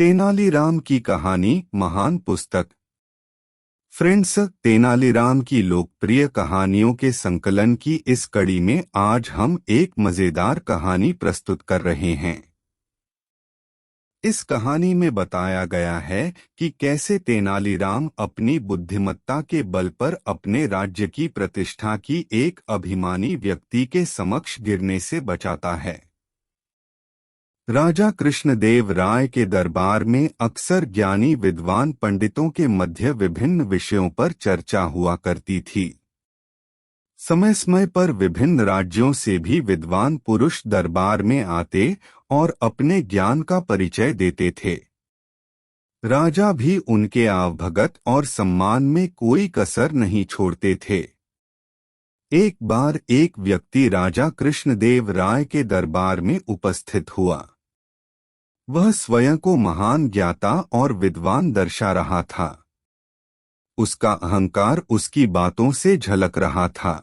तेनालीराम की कहानी महान पुस्तक। फ्रेंड्स, तेनालीराम की लोकप्रिय कहानियों के संकलन की इस कड़ी में आज हम एक मजेदार कहानी प्रस्तुत कर रहे हैं। इस कहानी में बताया गया है कि कैसे तेनालीराम अपनी बुद्धिमत्ता के बल पर अपने राज्य की प्रतिष्ठा की एक अभिमानी व्यक्ति के समक्ष गिरने से बचाता है। राजा कृष्णदेव राय के दरबार में अक्सर ज्ञानी विद्वान पंडितों के मध्य विभिन्न विषयों पर चर्चा हुआ करती थी। समय समय पर विभिन्न राज्यों से भी विद्वान पुरुष दरबार में आते और अपने ज्ञान का परिचय देते थे। राजा भी उनके आवभगत और सम्मान में कोई कसर नहीं छोड़ते थे। एक बार एक व्यक्ति राजा कृष्णदेव राय के दरबार में उपस्थित हुआ। वह स्वयं को महान ज्ञाता और विद्वान दर्शा रहा था। उसका अहंकार उसकी बातों से झलक रहा था।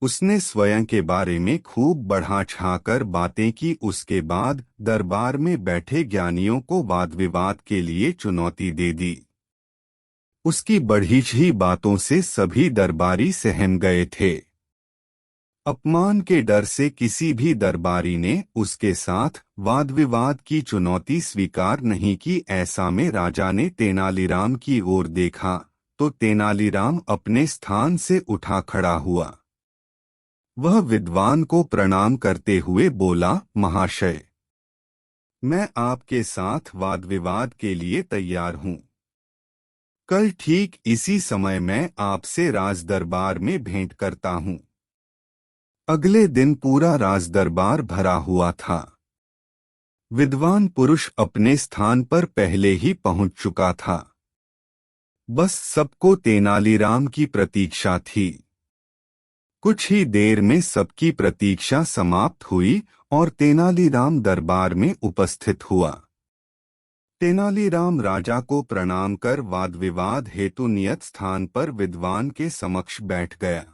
उसने स्वयं के बारे में खूब बढ़ा चढ़ाकर बातें की। उसके बाद दरबार में बैठे ज्ञानियों को वाद विवाद के लिए चुनौती दे दी। उसकी बढ़ी चढ़ी बातों से सभी दरबारी सहम गए थे। अपमान के डर से किसी भी दरबारी ने उसके साथ वाद विवाद की चुनौती स्वीकार नहीं की। ऐसा में राजा ने तेनालीराम की ओर देखा तो तेनालीराम अपने स्थान से उठा खड़ा हुआ। वह विद्वान को प्रणाम करते हुए बोला, महाशय, मैं आपके साथ वाद विवाद के लिए तैयार हूँ। कल ठीक इसी समय मैं आपसे राज दरबार में भेंट करता हूँ। अगले दिन पूरा राजदरबार भरा हुआ था। विद्वान पुरुष अपने स्थान पर पहले ही पहुंच चुका था। बस सबको तेनालीराम की प्रतीक्षा थी। कुछ ही देर में सबकी प्रतीक्षा समाप्त हुई और तेनालीराम दरबार में उपस्थित हुआ। तेनालीराम राजा को प्रणाम कर वाद विवाद हेतु नियत स्थान पर विद्वान के समक्ष बैठ गया।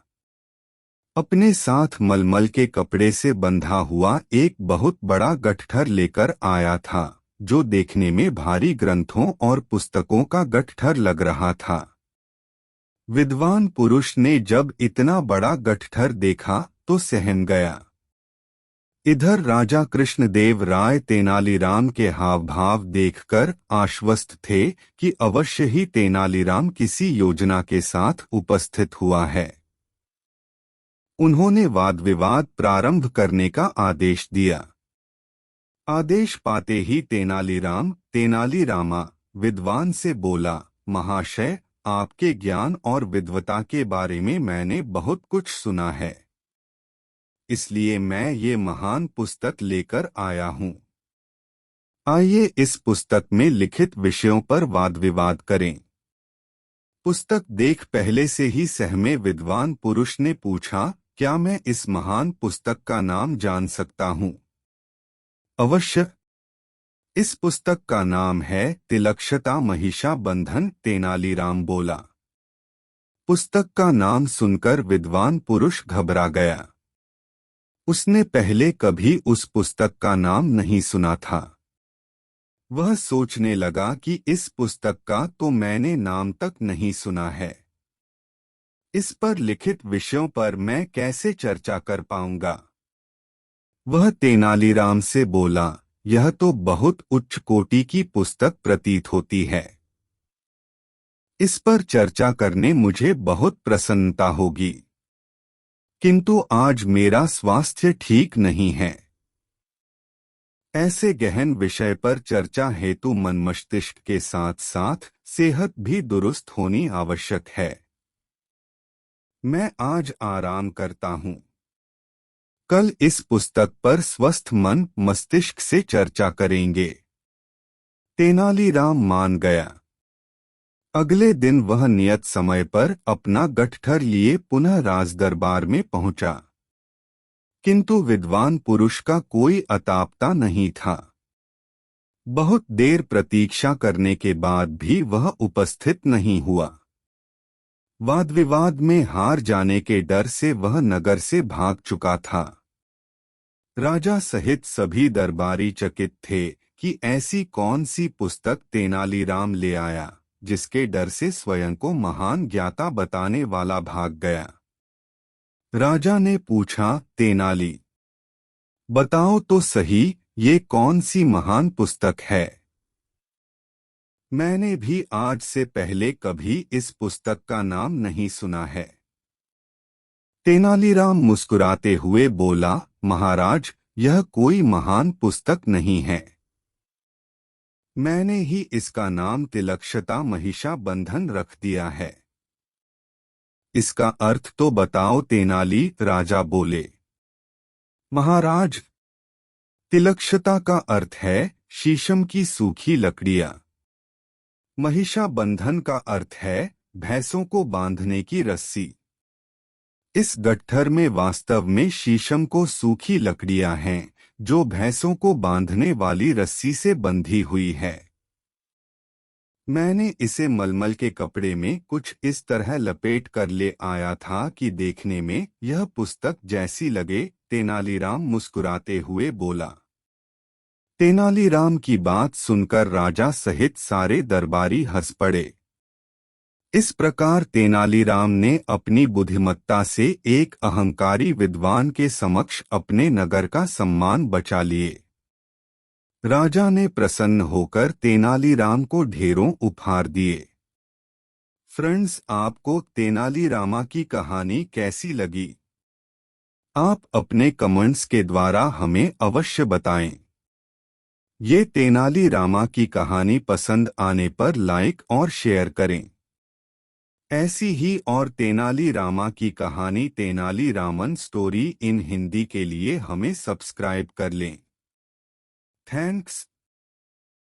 अपने साथ मलमल के कपड़े से बंधा हुआ एक बहुत बड़ा गट्ठर लेकर आया था, जो देखने में भारी ग्रंथों और पुस्तकों का गट्ठर लग रहा था। विद्वान पुरुष ने जब इतना बड़ा गट्ठर देखा तो सहम गया। इधर राजा कृष्णदेव राय तेनालीराम के हाव भाव देखकर आश्वस्त थे कि अवश्य ही तेनालीराम किसी योजना के साथ उपस्थित हुआ है। उन्होंने वाद विवाद प्रारंभ करने का आदेश दिया। आदेश पाते ही तेनालीरामा विद्वान से बोला, महाशय, आपके ज्ञान और विद्वता के बारे में मैंने बहुत कुछ सुना है, इसलिए मैं ये महान पुस्तक लेकर आया हूँ। आइए इस पुस्तक में लिखित विषयों पर वाद विवाद करें। पुस्तक देख पहले से ही सहमे विद्वान पुरुष ने पूछा, क्या मैं इस महान पुस्तक का नाम जान सकता हूँ? अवश्य। इस पुस्तक का नाम है तिलक्षता महिषा बंधन। तेनालीराम बोला। पुस्तक का नाम सुनकर विद्वान पुरुष घबरा गया। उसने पहले कभी उस पुस्तक का नाम नहीं सुना था। वह सोचने लगा कि इस पुस्तक का तो मैंने नाम तक नहीं सुना है। इस पर लिखित विषयों पर मैं कैसे चर्चा कर पाऊंगा? वह तेनालीराम से बोला, यह तो बहुत उच्च कोटि की पुस्तक प्रतीत होती है। इस पर चर्चा करने मुझे बहुत प्रसन्नता होगी, किंतु आज मेरा स्वास्थ्य ठीक नहीं है। ऐसे गहन विषय पर चर्चा हेतु मन मस्तिष्क के साथ साथ सेहत भी दुरुस्त होनी आवश्यक है। मैं आज आराम करता हूँ। कल इस पुस्तक पर स्वस्थ मन मस्तिष्क से चर्चा करेंगे। तेनालीराम मान गया। अगले दिन वह नियत समय पर अपना गट्ठर लिए पुनः राजदरबार में पहुंचा, किंतु विद्वान पुरुष का कोई अतापता नहीं था। बहुत देर प्रतीक्षा करने के बाद भी वह उपस्थित नहीं हुआ। वाद विवाद में हार जाने के डर से वह नगर से भाग चुका था। राजा सहित सभी दरबारी चकित थे कि ऐसी कौन सी पुस्तक तेनालीराम ले आया जिसके डर से स्वयं को महान ज्ञाता बताने वाला भाग गया। राजा ने पूछा, तेनाली, बताओ तो सही, ये कौन सी महान पुस्तक है? मैंने भी आज से पहले कभी इस पुस्तक का नाम नहीं सुना है। तेनालीराम मुस्कुराते हुए बोला, महाराज, यह कोई महान पुस्तक नहीं है। मैंने ही इसका नाम तिलक्षता महिषा बंधन रख दिया है। इसका अर्थ तो बताओ, तेनाली राजा बोले। महाराज, तिलक्षता का अर्थ है शीशम की सूखी लकड़ियां। महिषा बंधन का अर्थ है भैंसों को बांधने की रस्सी। इस गट्ठर में वास्तव में शीशम को सूखी लकड़ियां हैं जो भैंसों को बांधने वाली रस्सी से बंधी हुई है। मैंने इसे मलमल के कपड़े में कुछ इस तरह लपेट कर ले आया था कि देखने में यह पुस्तक जैसी लगे। तेनालीराम मुस्कुराते हुए बोला। तेनालीराम की बात सुनकर राजा सहित सारे दरबारी हंस पड़े। इस प्रकार तेनालीराम ने अपनी बुद्धिमत्ता से एक अहंकारी विद्वान के समक्ष अपने नगर का सम्मान बचा लिए। राजा ने प्रसन्न होकर तेनालीराम को ढेरों उपहार दिए। फ्रेंड्स, आपको तेनालीरामा की कहानी कैसी लगी? आप अपने कमेंट्स के द्वारा हमें अवश्य बताएं। ये तेनालीरामा की कहानी पसंद आने पर लाइक और शेयर करें। ऐसी ही और तेनालीरामा की कहानी तेनालीरामन स्टोरी इन हिंदी के लिए हमें सब्सक्राइब कर लें। थैंक्स।